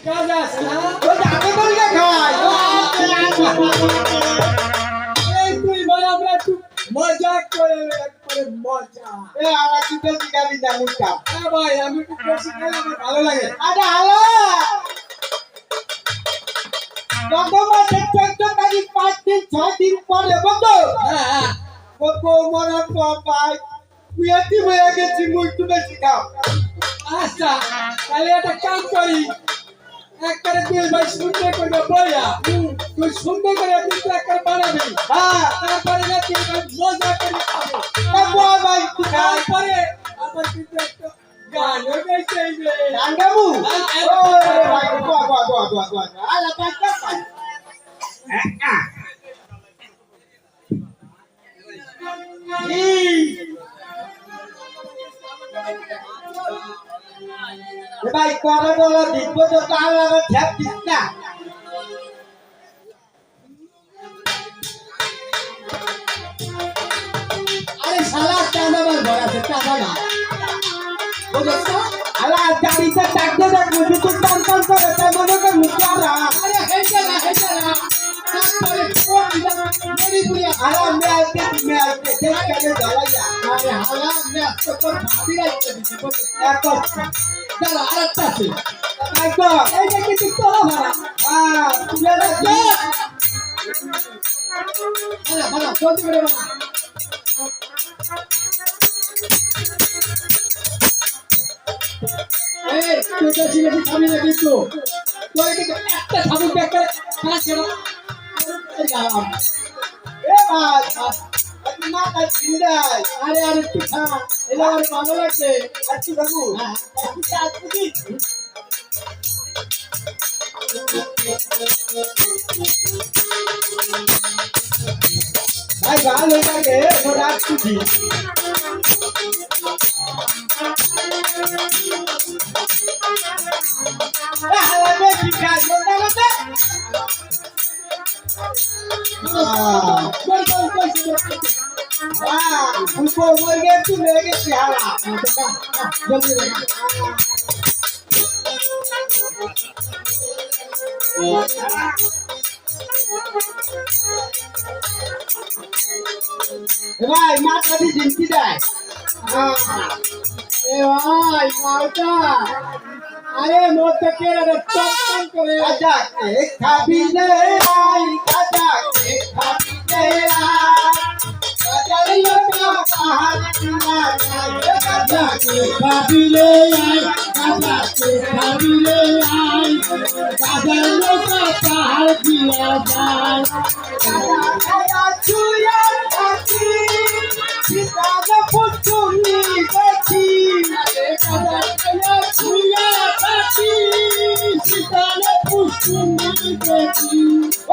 গাঁজা আছে না? ওই যে আগে বললে খাই এই তুই বল আমরা একটু মজা করে একবারে মজা। এ আমার কি বেশি গাবি না মুখটা হ্যাঁ ভাই আমি একটু বেশি খেলে আমার ভালো লাগে। আরে হ্যালো গতমাসের 14 তারিখ 5 দিন 6 দিন পরে বলতো হ্যাঁ হ্যাঁ কত মরার পর ভাই বিয়েটি হয়ে গেছি মুই একটু বেশি খাও আচ্ছা তাহলে একটা কাম করি একবারে তুই ভাই সুন্দর করে বইয়া তুই সুন্দর করে কিন্তু একবার বানাবি। হ্যাঁ তারপরে না তুই ভাই মজা করে খাবো। তারপর ভাই একটু খাই তারপরে আবার কিন্তু একটা গানও গাইতে হইবে। গাঙ্গাবু হ্যাঁ, ও ভাই বাহ আরে পাঁচটা পাই ভাই করে বলো দেখবো তো তাহলে আবার ঠ্যাপ দিস না আরে শালা টানা বার ভরাছে টানা না বুঝছো? আলা গাড়িতে ডাকতে ডাকবো কিন্তু টান টান করে তাই মনে কর মুখে আরা আরে হেঁটে না তারপরে কোন জায়গা বড়ি বুড়িয়া আলা মেলতে দেখতে জ্বালা যা আরে হালা মে তো তোর ভাবি রাখতে দিছি বুঝছো? এত দাঁড়া আরেকটা আছে একদম এই যে কিন্তু তোলা ভাড়া তুলে রাখবে আরে ভাড়া জলদি করে ভাড়া এই তুই তো সিনেটি খাবি না কিন্তু তোর কিন্তু একটা সাবুন প্যাক করে খাচ্ছে না এই গালাম এ ভাই আপনি মাথা চিন্দাই আরে আরে তুই খা এটা আমার ভালো লাগছে আচ্ছা বাবু হ্যাঁ আচ্ছা তুমি ভাই ভালো লাগে ওরা তুমি হালা বেশি কাজ করতে করতে কই কই কই উनको मर गए तू ले के सिहाला জলদি করে भाई माँ कभी जिंदगी जाए এ ভাই মালটা আরে মোর তো কেরা রে টপ করে आजा के खाबीले आई आजा के खाबीले आई आजा लोका पहाड़ दिला आजा के খাবিলে আই কাটা কে খাবিলে আই কাটা লোকা পাহাড় দিয়া যায় आजा छुया आखी सीता ने पुछुनी देखी কাটা কয়া ছুয়া পাখি সীতালে পুষ্পুনি দেখি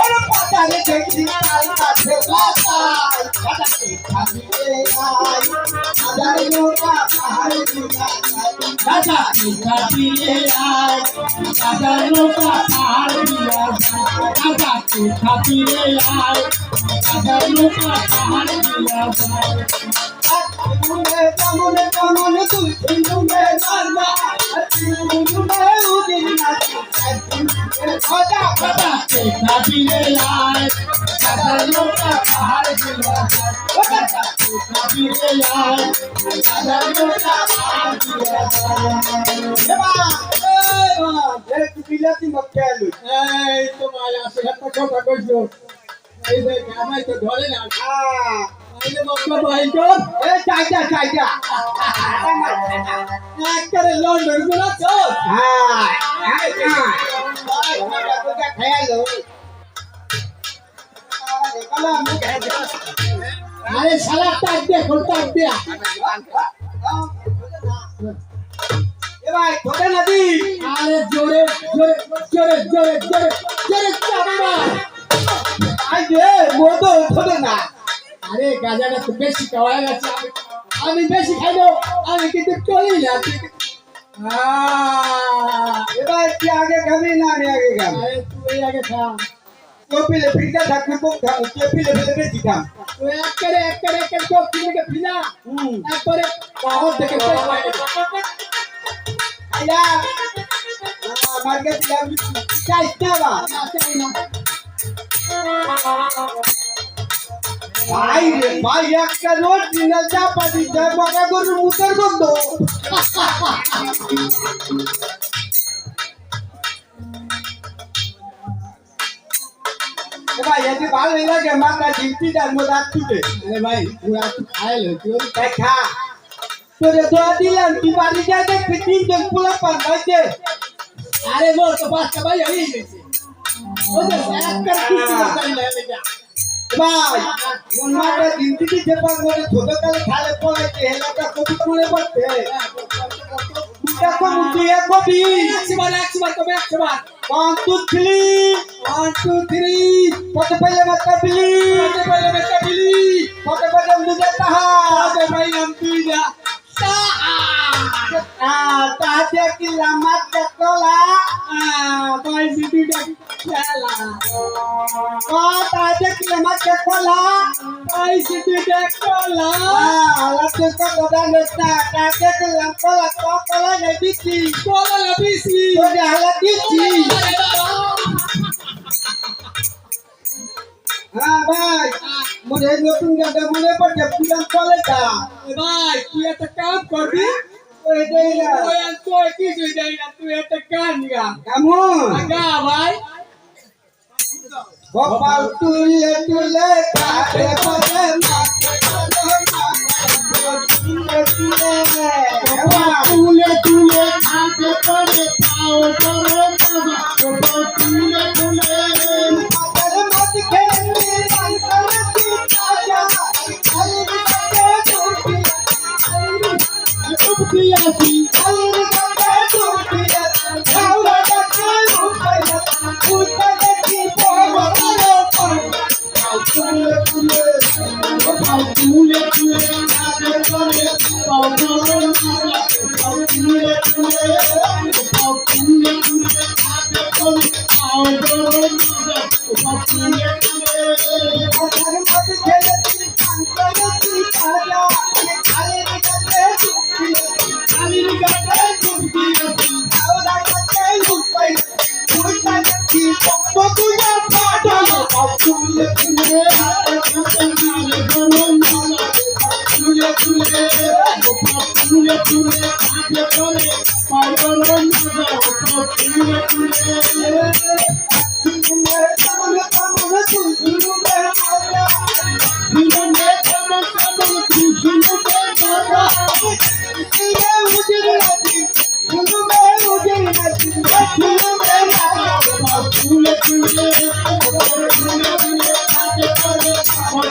और पता ने देखी आई काছে लासाई आजा के खाबीले आई आजा लोका पहाड़ दिला কাটা কে খাবিলে আই কাটা লোকা পাহাড় দিয়া যায় কাটা কে খাবিলে আই কাটা লোকা পাহাড় দিয়া যায় तुमने तमने तमने तू तुमने नाना तुमने उदिन ना आजा কাটা কে খাবিলে আই কাটা লোকা পাহাড় দিয়া যায় কাটা কে খাবিলে আই কাটা লোকা পাহাড় দিয়া যায় এ তু বিলাতি মক্কেলু এই তো মায়া সে একটা কথা কইছো এই যে আমায় তো ধরে না এই যে বক্তা ভাই তো এ চাইটা চাইটা একবারে লন্ডন গুলাছো হ্যাঁ হ্যাঁ হ্যাঁ খেয়ালো কালা মুখ আরে শালা টাক দে খোলতা দে এ ভাই তোকে নদী আরে জোরে জোরে জোরে জোরে জোরে জোরে চাপা আই যে মোটো উঠবে না আরে গাজাটা তো বেশি খাওয়া গেছে আমি বেশি খাইলো আমি কিন্তু চলি না এবার কি আগে খাবি না আমি আগে খাবো আরে তুই আগে খা কপিলে ফিরতে থাকবি কোন খাবো কপিলে ফেলে বেশি খাম তুই একবারে সব কিনে ফিনা একবারে পাওয়ার থেকে আইয়া আমার কাছে চাইতে বা ভাই রে ভাই একটা রোজ দিনে চাপা দিতে বড় গরুর মুখের গন্ধ ভাই এটি ভালো লাগে মাথা ঝিমটি তার মধ্যে আর তুলে আরে ভাই পুরা খাইলো তুই তাই খা তোরে দোয়া দিলাম তুই বাড়ি যা দেখবি তিনজন পোলা পান ভাইতে আরে মোর তো পাঁচটা ভাই হয়ে গেছে ওদের একটা কিছু বাতাই না এটা ভাই মন মাথা ঝিমটি দিতে পারবো না ছোট কালে খালে পড়াইতে হেলাটা কবি মনে পড়তে মুটা কবি দিয়ে কবি 100 বার কবে 100 বার 1 2 3 1 2 3 কত পয়লা মাত্রা বিলি কত পয়লা বেটা বিলি কত পয়লা দুধে তাহা কত পাইলাম তুই না তাহাতে কি লামাত কলা ভাই সিটিটা খেলা তাহাতে কি লামাত কলা ভাই সিটিটা খেলা আলাদা কথা নেতা তাহাতে কি লামাত কলা নেবিছি বলা লাবিছি তোরে হালা দিছি হ্যাঁ ভাই মনে নতুন গানটা মনে পড়ছে পুরান কলেজটা ভাই তুই একটা কাম করবি ওই দেইরা ওই আর তুই কিছু দেই না তুই একটা গান গা কেমন গা ভাই গোপাল তুলে তুলে কাটে পরে মাঠে তুলে তুলে খাতে করে পাও করে গোপাল তুলে তুলে উঠিয়াছি তুলে তুলে খাতে করে পাও করে তুলে তুলে তুলে তুলে খাতে করে পাও করে তুলে তুলে আলির গাতে উঠিয়াছি তুইয়া পাঠালো তুলে তুলে তুলে তুলে তুলে তুলে খাতে করে পাও করে তুলে তুলে জীবনে কেমন কেমন খুশি তুলে তুলে খাতে করে তুলে তুলে তুলে তুলে খাতে করে তুলে তুলে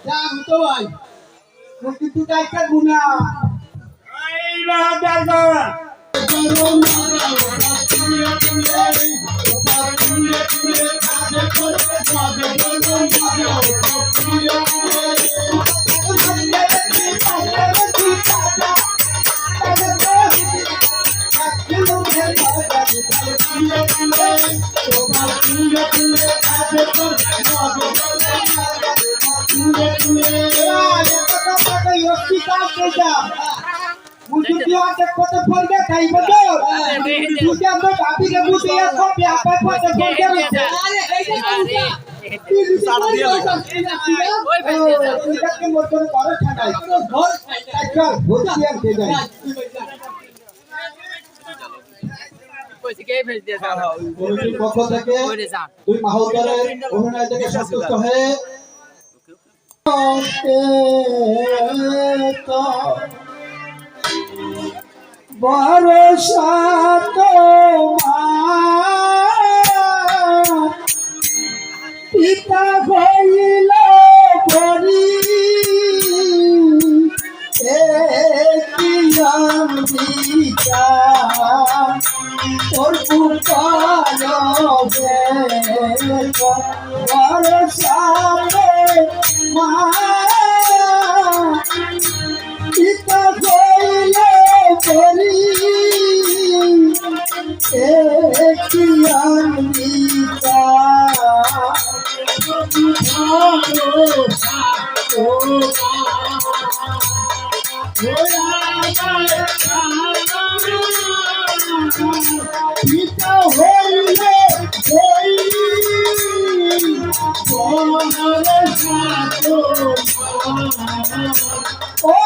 যাম তো ভাই কিন্তু টাকা গুনা এই রাজা তুলে তুলে তুলে তুলে খাতে করে मुझे दिया के पता पड़ गया कहीं बतो मुझे हम भाभी के मुझे ये को प्यार पर पता पड़ गया अरे ऐसे साड़ा दिया ओए इधर के मोटर पर ठंडा है घर चल भूत दिया दे जाए কইছিকে ফেল দিয়ে দাও কমিটির পক্ষ থেকে ওরে যা দুই মাহোদরের অভিনয় থেকে সন্তুষ্ট হয়ে ভরসা তোমার পিতা হইল পরি তোর ভরসা মা পিতা হইল পরি একটি পিতা হইলে তোমার সাথে ও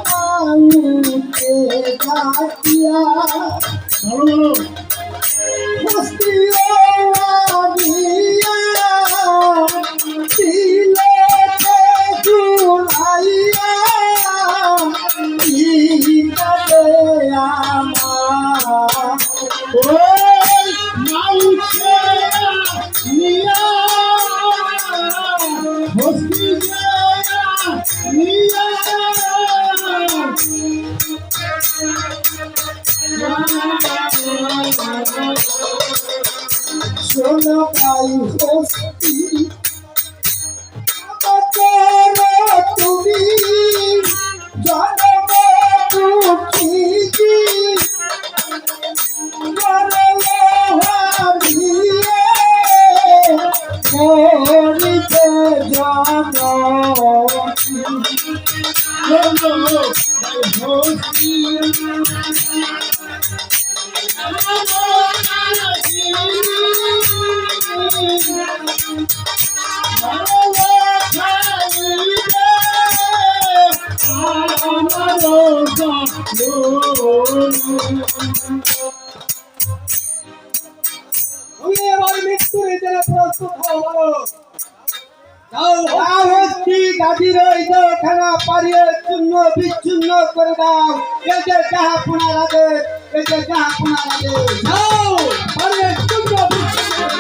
মানুষে গাতিয়া বলো হস্তিয়া দিয়া দিলেতে জুলাইয়া ইতাতে আমার ওই মানুষে নিয়া হস্তিয়া নিয়া শোনো গাই হস্তি তুমি জনম দুঃখী মরিতে তুমি এবার মৃত্যুর জন্য প্রস্তুত হও বলো যাও হস্তি গাজীর এই যে খানা পারিয়ে চূর্ণ বিচ্ছিন্ন করে দাও এই যে যাহা পুনা রাজে এই যে যাহা পুনা রাজে যাও পারিয়ে চূর্ণ বিচ্ছিন্ন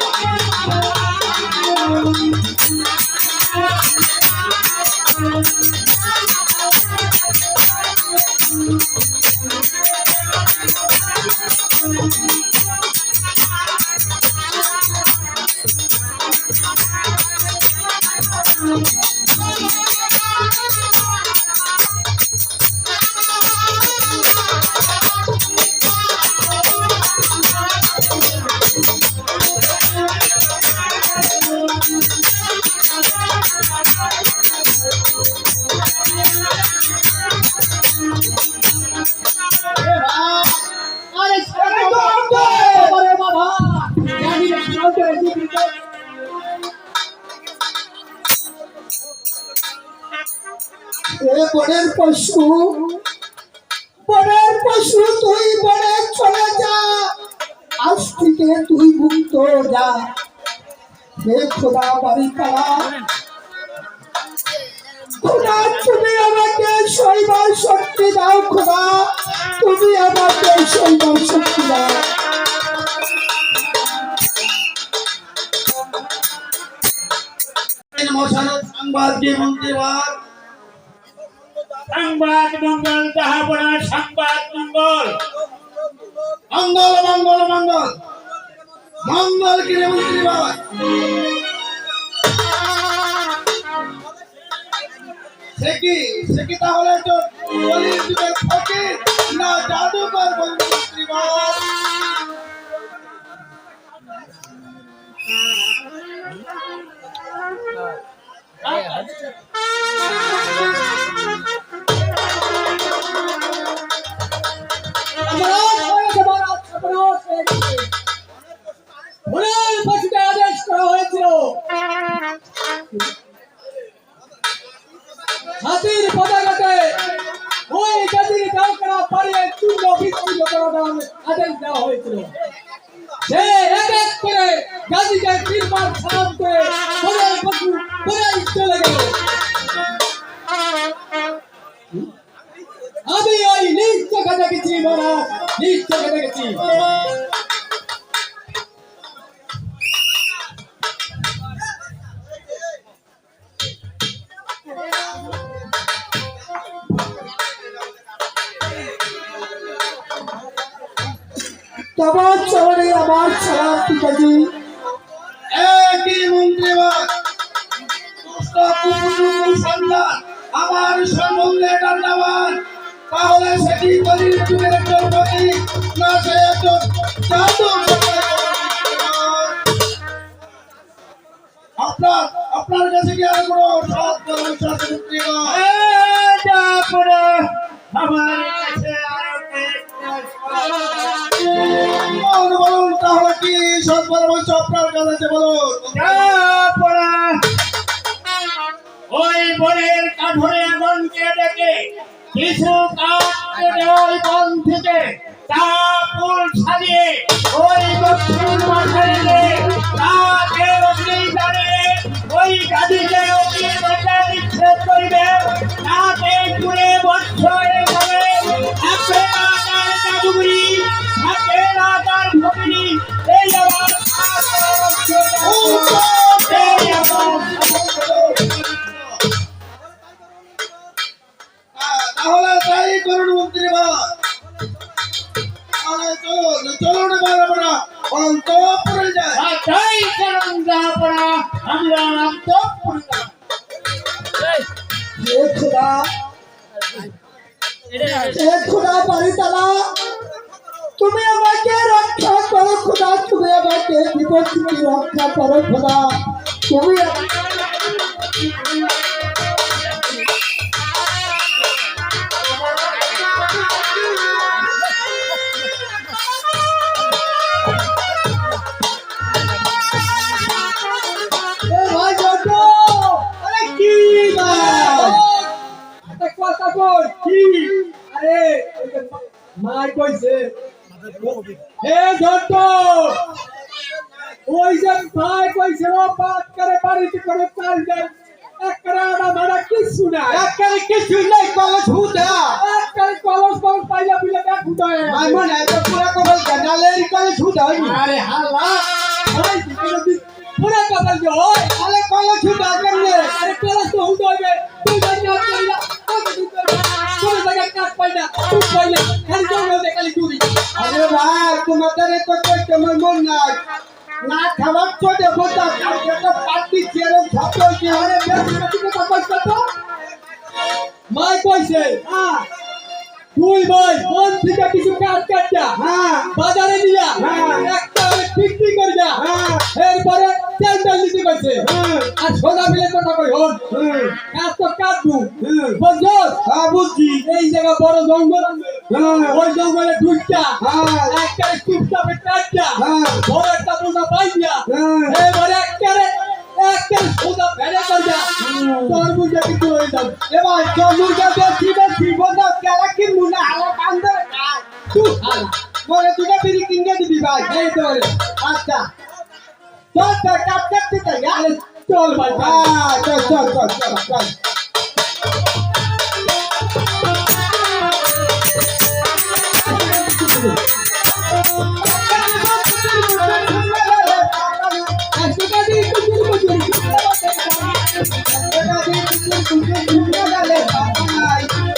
বনের পশু তুই বনে চলে যা আজ থেকে তুই মুক্ত যা হে খোদা বাড়ি পাড়া খোদা তুমি আমাকে সইবার শক্তি দাও খোদা তুমি আমাকে সইবার শক্তি দাও সংবাদ যে মন্ত্রীবার সংবাদ মঙ্গল তাহাবনা সংবাদ মঙ্গল মঙ্গল মঙ্গল মঙ্গল মঙ্গল গৃহমন্ত্রী বাবা সে কি তাহলে তো কলির যুগের ফকির না জাদুকর মন্ত্রী বাবা আদেশ করা হয়েছিল হাতির পতাকাতে ওই জাতির কাউকে পারিয়ে চূর্ণ বিচ্ছিন্ন করার আদেশ দেওয়া হয়েছিল সে এক এক করে গাজীকে তিনবার সালাম করে চলে গেল আমি ওই নিজ চোখে দেখেছি মহারাজ নিজ চোখে দেখেছি তোমার চরণে আমার সালাম পিতাজি একই মন্ত্রী সন্তান আমার সম্বন্ধে দণ্ডবান তাহলে সেটি কলির যুগের একজন প্রতীক না সে একজন জাদু আপনার কাছে কি আর কোনো সৎ পরামর্শ আছে মন্ত্রীগণ? আমার কাছে আরো বলুন তাহলে কি সৎ পরামর্শ আপনার কাছে আছে বলুন। ওই বনের কাঠরে আগুনকে ডেকে কিছু কাঠ কেটে ওই বন থেকে তা ফুল সাজিয়ে ওই দক্ষিণ মাঠে তাকে অগ্নি জানিয়ে ওই গাদিতে অগ্নি বাজার নিক্ষেপ করিবে তাতে পুড়ে বর্ষ হয়ে যাবে থাকবে না তার কাজুগুলি থাকবে না তার ভগিনী এই আমার এই আমার তাহলে তাই করুন মন্ত্রীগণ। তাহলে চলুন এবার আমরা অন্তঃপুরে যাই। তাই কারণ যা পড়া আমরা অন্তঃপুরে যাব। খুদা পারি তালা তুমি আমাকে রক্ষা করো খুদা, তুমি আমাকে বিপদ থেকে রক্ষা করো খুদা, তুমি ভাই যত আরে কি কথা কই কি আরে মাই কইছে হে যত ওই যে ভাই কইছে ও বাত করে বাড়িতে করে চাল দেন একরা মারা কিছু না একরে কিছু নাই কলস হুদা একরে কলস পাইলা বিলে দেখ হুদায় ভাই মনে তো পুরা কবল জানালের কলস হুদাই আরে হালা ভাই পুরা কবল যে হয় আরে কলস হুদা কেমনে আরে কলস তো হুদাইবে তুই ভাই না কইলা কোন জায়গায় কাট পাইনা তুই পাইলা খালি জঙ্গল দেখালি তুই আরে ভাই তোমাদের তো তোমার মন নাই না খাবার তো দেখো তা একটা পার্টি চেয়ারে ছাত্র কি আরে বেশি কথা কইছ তো মাই কইছে হ্যাঁ তুই ভাই মন থেকে কিছু কাট কাটটা হ্যাঁ বাজারে নিয়া হ্যাঁ একটা বিক্রি করে যা হ্যাঁ এরপরে চ্যান্ডেল দিতে কইছে হ্যাঁ আর সোনা মিলে কথা কই হন কাজ তো কাটবো বুঝছো হ্যাঁ বুঝছি এই জায়গা বড় জঙ্গল আছে ওই জঙ্গলে ঢুকটা হ্যাঁ একটা চুপচাপে কাটটা হ্যাঁ বড় একটা বোঝা পাইয়া এবারে একটা সোজা ফেলে কইয়া তোর বুঝে কিছু হয়ে যাবে এবার জঙ্গলটা দেখি জীবনটা কেলা কি মুনা হালা কান্দে তুই হালা মরে তুই বিড়ি কিনে দিবি ভাই এই তো আচ্ছা চল তো কাট কাটতে তাই আরে চল ভাই হ্যাঁ চল চল চল চল চল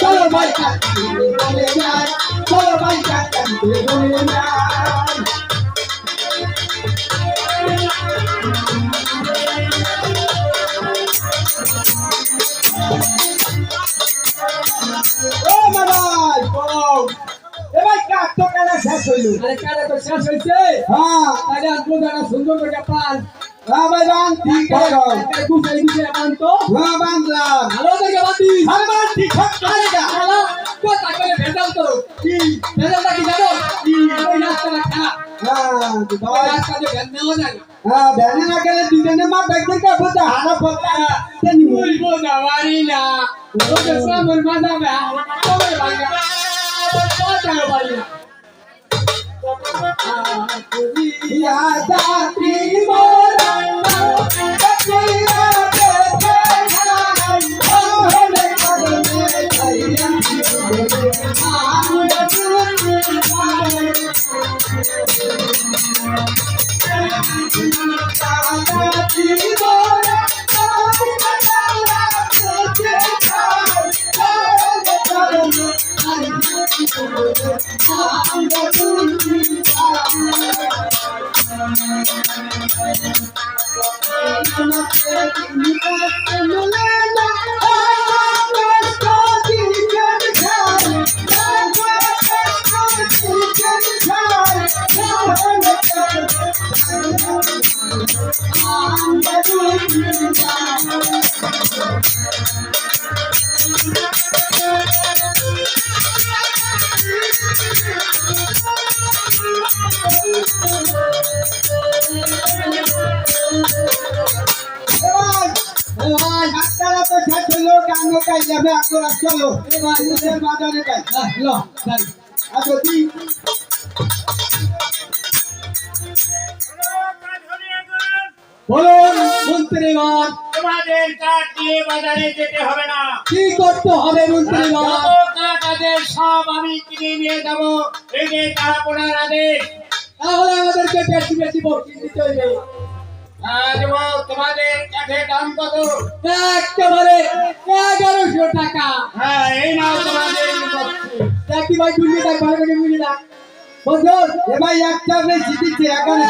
চলো ভাই চলো ভাই ও মাদাই বলো এবার কাট তো কাটা শেষ হইলো আরে কাটা তো শেষ হইছে হ্যাঁ আরে আনন্দটা সুন্দর করে পান হ্যাঁ ভাই বান ঠিক আছে গুছাই দিছে বান তো হ্যাঁ বানলাম ভালো থেকে বাতি আরে বান ঠিক আছে হ্যালো কথা কইলে ভেজাল করো কি ভেজালটা কি জানো কি ওই রাস্তাটা খারাপ হ্যাঁ ভাই রাস্তা যে ভেজাল নেওয়া যায় হ্যাঁ ভেজাল না গেলে দুজনে মা দেখতে কা বলতে হারা পড়তা তেনি বলবো না বাড়ি না ওকে সামনে মাথা মে কবে ভাঙা কথা বাড়ি না यादाती मोरा तकरीरा देखा ओहले कदमे भैया यादाती मोरा আমরা দুই আপনারা তো সাথে লোক আনো কাই যাবে আপনারা চলো এবার বাজারে যাই লো যাই আচ্ছা কি বলুন মন্ত্রীগণ তোমাদের কাঠ দিয়ে বাজারে যেতে হবে না। কি করতে হবে মন্ত্রীগণ? যত কাঠ আছে সব আমি কিনে নিয়ে যাবো। এই যে তাহাপনার আদেশ। তাহলে আমাদেরকে বেশি বেশি বকশিশ দিতে হইবে। দেবো। তোমাদের কাঠের দাম কত? একেবারে 1100 টাকা। হ্যাঁ, এই নাও তোমাদের বকশিশ। দেখি ভাই দুলি দেখ ভালো করে মিলি দেখ বন্ধুর এ ভাই একটা বেশি দিচ্ছে এখানে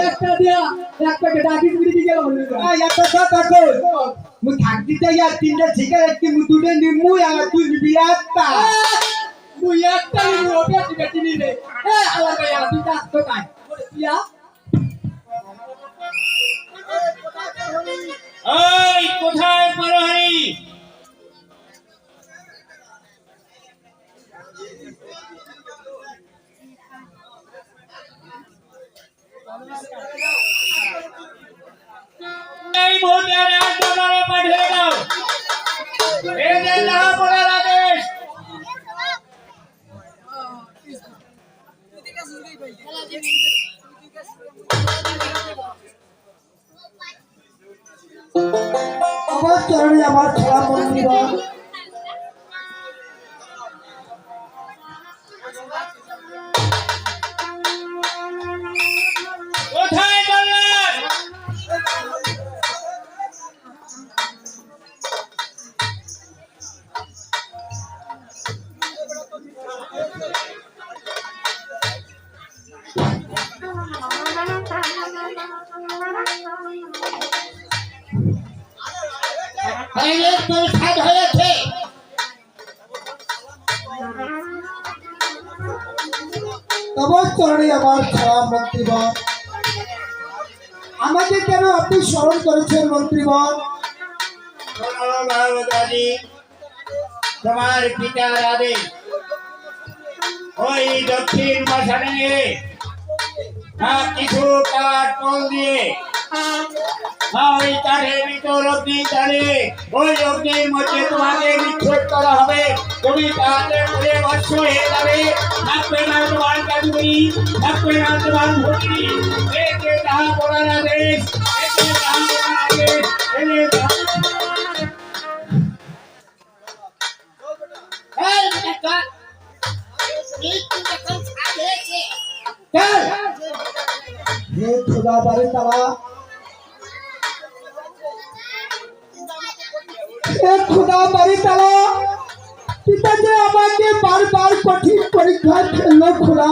একটা দিয়া এক প্যাকেট আকিস মিলি দিয়ে গেল একটা কথা কই মুই থাক দিতে ইয়া তিনটা সিগারেট কি মুই দুটো নিমু আর তুই নিবি একটা তুই একটা নিবি ওটা বেশি নিলে আল্লাহ ভাই আর তুই কাজ তো কাই ইয়া এই কোথায় পরহরি? এই মুহূর্তে রাজদরবারে পাঠিয়ে দাও। এই যে তাহাপনার আদেশ। আমার চরণে আমার ছাড়া মন্দির কোথায় কল্যাণ? হয়েছে। আমার চরণে আমার ছাড়া মন্ত্রীবর আমাকে কেন আপনি স্মরণ করেছেন মন্ত্রীবর? শোনো ভারতবাসী, তোমার পিতার আদেশ ওই দক্ষিণ মশানে কিছু কাঠ কল দিয়ে ওই কাঠের ভিতর অগ্নি জ্বালিয়ে ওই অগ্নির মধ্যে তোমাকে নিক্ষেপ করা হবে। তুমি তাহলে করে বর্ষ হয়ে যাবে। থাকবে না তোমার কাজুরি, থাকবে না তোমার ভক্তি। এই যে তাহা করার আদেশ, এই যে তাহা করার আদেশ, এই যে হে খোদা বারে তারা খোদা বাড়ি তারা পিতা যে আমাকে বারবার কঠিন পরীক্ষায় ফেললো খোদা,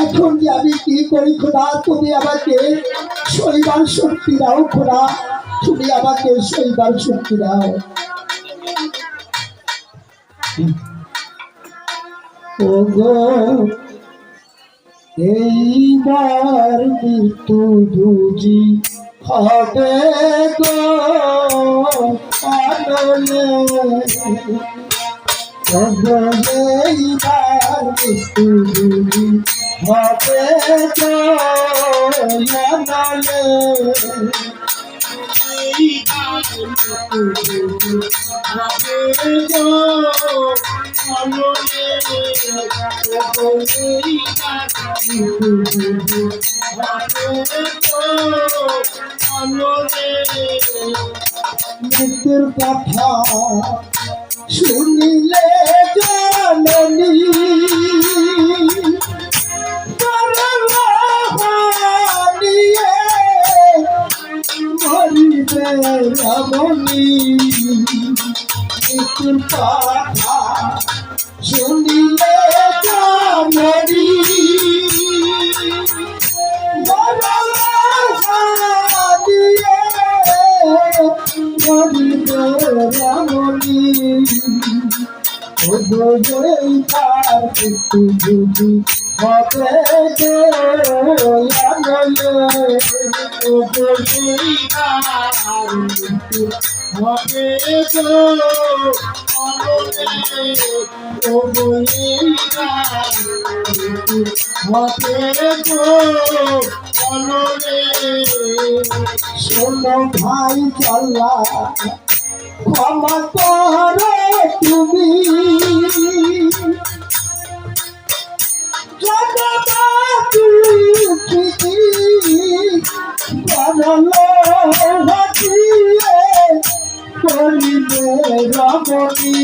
এখন যে আমি কি করি খোদা? তুমি আমাকে শৈবার শক্তি দাও খোদা, তুমি আমাকে শৈবার শক্তি দাও। ওগো এইবার মৃত্যু বুঝি হবে গো আনলে, ওগো এইবার মৃত্যু বুঝি হবে গো আনলে, মৃত্যুর কথা শুনিলে জননী মরিবে রমণী, মৃত্যুর কথা শুনিলে জননী মরিবে রমণী, ও গো এইবার মৃত্যু বুঝি হবে গো শোনো ভাই চল্লা ক্ষমা করে তুমি করিবে রমণী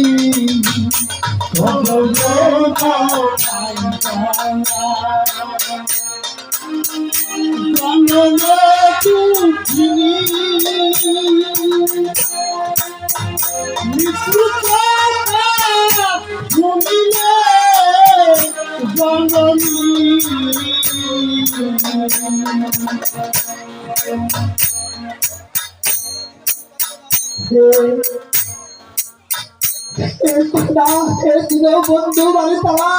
বন্ধু বাড়ি তারা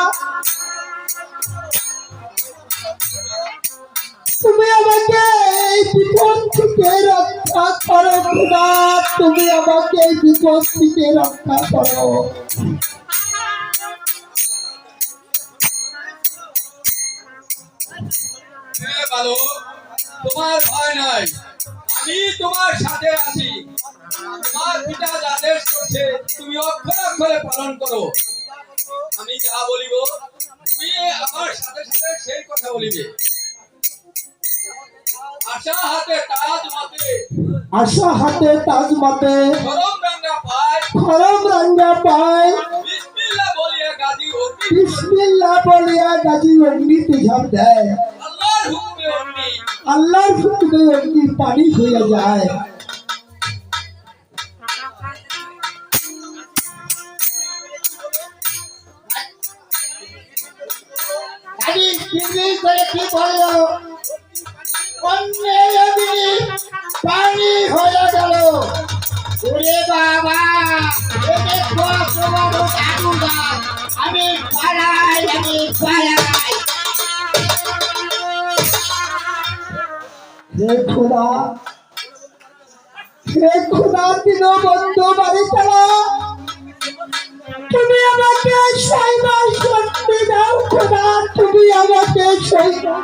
তুমি আমাকে এই বিপদ থেকে রক্ষা করো খোদা, তুমি আমাকে এই বিপদ থেকে রক্ষা করো। ভালো, তোমার ভয় নাই, আমি তোমার সাথে আছি। তোমার পিতা আদেশ করছে তুমি অক্ষরে অক্ষরে পালন করো। আমি যা বলিব তুমি আমার সাথে সাথে সেই কথা বলিবে। আশা হাতে তাজ মাতে, আশা হাতে তাজ মাতে, খরম রাঙ্গা পায়, খরম রাঙ্গা পায়, বিসমিল্লাহ বলিয়া গাজী অগ্নি, বিসমিল্লাহ বলিয়া গাজী অগ্নিতে ঝাঁপ দেয়। আল্লাহর হুকুমে অগ্নি, আল্লাহর হুকুমে অগ্নির পানি হয়ে যায়। কি বললো পানি হয়ে গেল। ওরে বাবা, আমি পালাই, আমি পালাই। হে খোদা, হে খোদা, দীনবন্ধু বাড়ি তারা, তুমি আমাকে সইবার শক্তি দাও খোদা, তুমি আমাকে সইবার।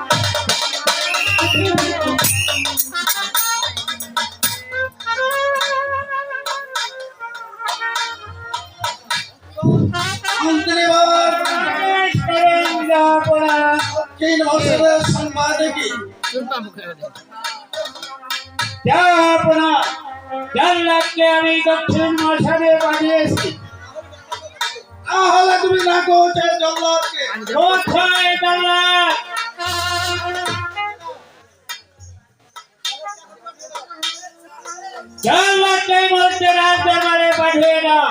আমি দক্ষিণ মশারে পাঠিয়েছি। তাহলে তুমি না কোথায় জল্লাদকে? কোথায় জল্লাদ? জল্লাদকে বলতে রাজদরবারে পাঠিয়ে দাও।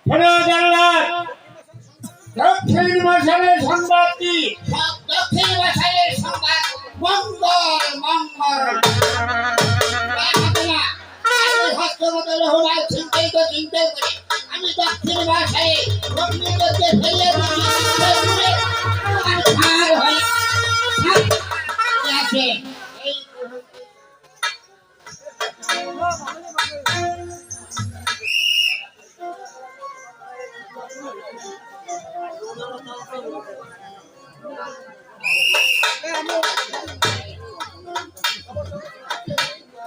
শোনো জল্লাদ, দক্ষিণ মশারের সংবাদ কি? দক্ষিণ মশাইয়ের সংবাদ মঙ্গল মঙ্গল। চিন্তাই করি, আমি দক্ষিণ মশাই অগ্নিদেরকে ফেলে আছে।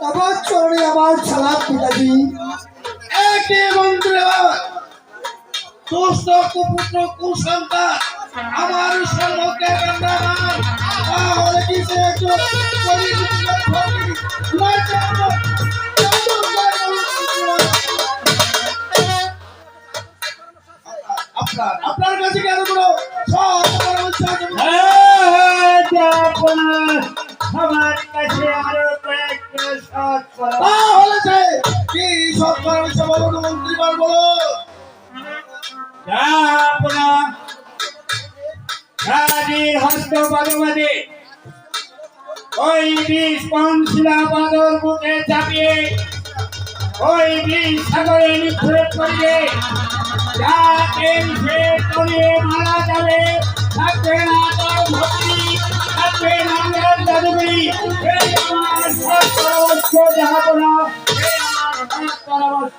আমার চরণে আমার ছালাপ পিতাজি। একে মন্ত্রে দুষ্ট কুপুত্র কুসন্তান আমার সম্মুখে গন্ডামান, তাহলে কি সে একজন আপনার কাছে কেন কোনো আমার কাছে আরো কয়েকটা সৎ করা। তাহলে কি সৎ করার ইচ্ছা বলো তো মন্ত্রী বলো। রানীর হস্ত পদবাদে ওই বিষ পঞ্চলা বাদর বুকে চাপিয়ে ওই বিষ সাগরে নিক্ষেপ করিয়ে যাকে সে তলিয়ে মারা যাবে হে নামের জাদুগিরি, হে আমার সর্বস্ব জাহাপনা, হে আমার সর্বস্ব।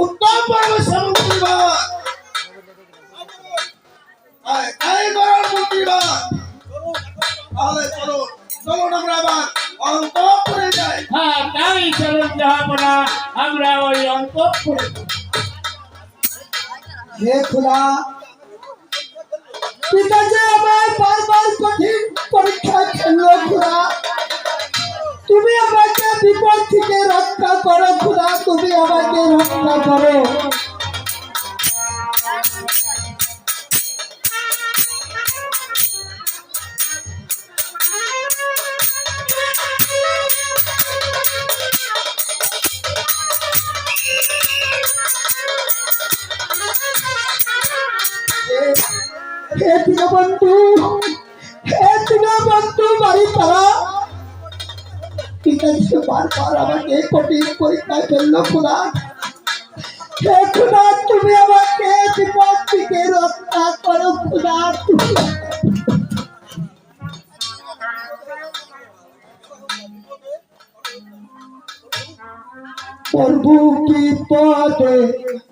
উত্তম পরমেশ মন্ত্রীবার তাই করার মন্ত্রীবার তাহলে চলো চলো আমরা এবার অন্তঃপুরে যাই। হ্যাঁ, তাই চলুন জাহাপনা, আমরা ওই অন্তঃপুরে। হে খোদা, পিতাজি আমায় বারবার কঠিন পরীক্ষায় ফেললো খোদা। তুমি আমাকে বিপদ থেকে রক্ষা করো খোদা, তুমি আমাকে রক্ষা করো। হে দীনবন্ধু, হে দীনবন্ধু বাড়ি তারা পিতাজি বারবার আমাকে কঠিন পরীক্ষায় ফেললো খোদা। হে খোদা, তুমি আমাকে বিপদ থেকে রক্ষা করো খোদা। প্রভু বিপদে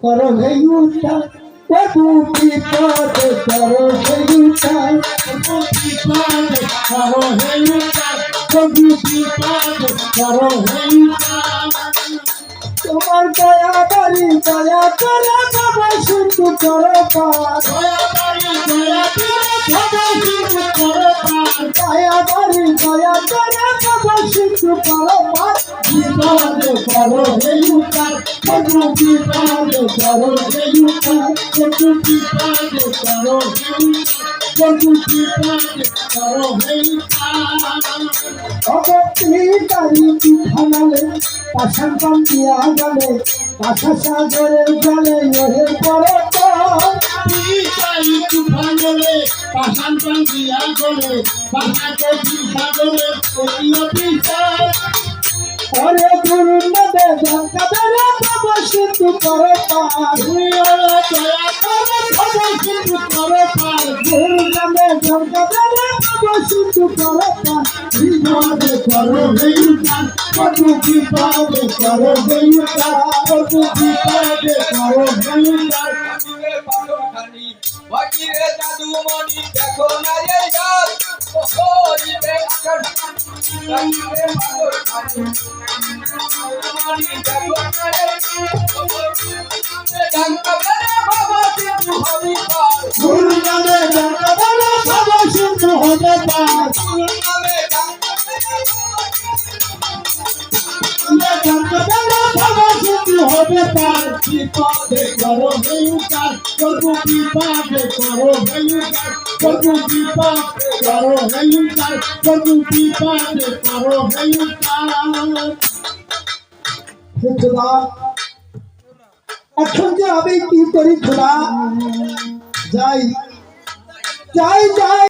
করো হে উদ্ধার, প্রভু বিপদে করো হে উদ্ধার, প্রভু বিপদে করো হে উদ্ধার, প্রভু বিপদে করো হে উদ্ধার। তোমার দয়া বাড়ি দয়া করে বাবা শুধু করো পার, দয়া বাড়ি দয়া করে বাবা শুধু করো পার, দয়া বাড়ি দয়া করে বাবা শুধু করো পার। বিপদে করো হে উদ্ধার, প্রভু বিপদে করো হে উদ্ধার, প্রভু বিপদে করো হে উদ্ধার, প্রভু বিপদে করো হে উদ্ধার। অগতি গাড়ি থামালে পাশান দিয়া গেলে পাশা সাগরের জলে এহে পড়ে তুফানলে পাশান দিয়া গেলে পাশা সাগরে পরে গুরু নদে জঙ্কাবেলা প্রভু সিন্ধু করে পার, দয়া করে প্রভু সিন্ধু করে পার, গুরু নদে জঙ্কাবেলা প্রভু সিন্ধু করে পার। বিপদে করো হে উদ্ধার, প্রভু বিপদে করো হে উদ্ধার, প্রভু বিপদে করো হে উদ্ধার। বাকিরে জাদু মনি দেখো না এই গাছ ওরে আকাশ বাকিরে পাগল খানি মনি দেখো না এই জঙ্গলে বাবা সিন্ধু হবি পার, গুরু নামে জঙ্কাবেলা প্রভু সিন্ধু হবে পার, নামে জঙ্কাবেলা প্রভু সিন্ধু হবে পার। বিপদে করো হে উদ্ধার, প্রভু বিপদে করো হে উদ্ধার, প্রভু বিপদে করো হে উদ্ধার, প্রভু বিপদে করো হে উদ্ধার। হে খোদা, এখন যে আমি কি করি খোদা? যাই যাই যাই।